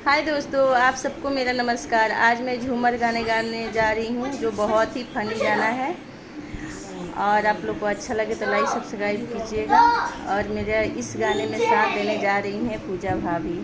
हाय दोस्तों, आप सबको मेरा नमस्कार। आज मैं झूमर गाने जा रही हूँ जो बहुत ही फनी गाना है और आप लोग को अच्छा लगे तो लाइक सब्सक्राइब कीजिएगा। और मेरा इस गाने में साथ देने जा रही हैं पूजा भाभी।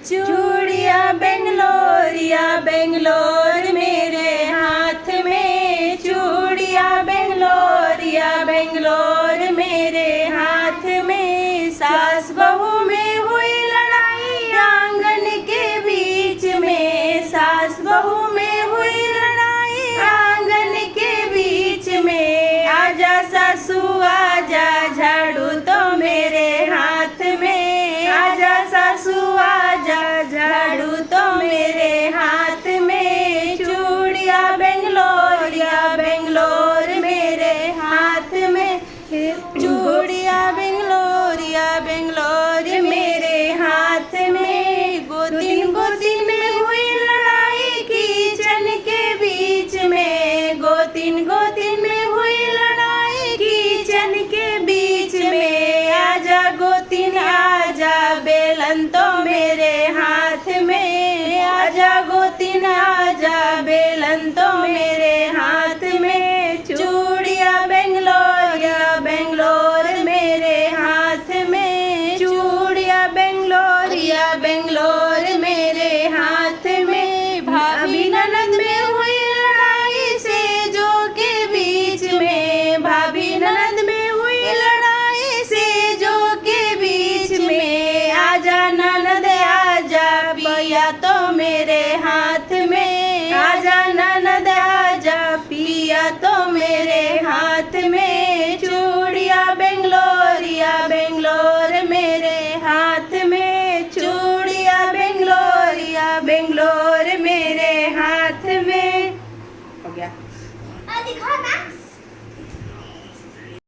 चूड़िया बेंगलोरिया बेंगलोर मेरे हाथ में, चूड़िया बेंगलोरिया बेंगलोर मेरे हाथ में। सास बहू में हुई लड़ाई आंगन के बीच में, सास बहू में हुई लड़ाई आंगन के बीच में। आजा सासू आजा, झाड़ू तो मेरे हाथ में। आजा सासू आजा, झाड़ू तो मेरे हाथ में। चूड़िया बेंगलोरिया बेंगलोर मेरे हाथ में, चूड़िया बेंगलोरिया बेंगलोर मेरे हाथ में। गोतिन गोतिन में हुई लड़ाई किचन के बीच में, गोतिन गोतिन में हुई लड़ाई किचन के बीच में। आजा गोतिन आजा, बेलन तो मेरे हाथ में। आजा गोतिन आजा, बेलन तो मेरे हाथ में। चूड़िया बेंगलोरिया बेंगलोर मेरे हाथ में, चूड़िया बेंगलोरिया बेंगलोर मेरे हाथ में। भाभी ननद में हुई लड़ाई सेजों के बीच में, भाभी ननद में हुई लड़ाई सेजों के बीच में। आजा ननद आजा, पिया तो मेरे हाथ में। आजा ननद आजा, पिया तो मेरे हाथ में। चूड़िया बेंगलोरिया बेंगलोर मेरे हाथ में, चूड़िया बेंगलोरिया बेंगलोर मेरे हाथ में। हो गया।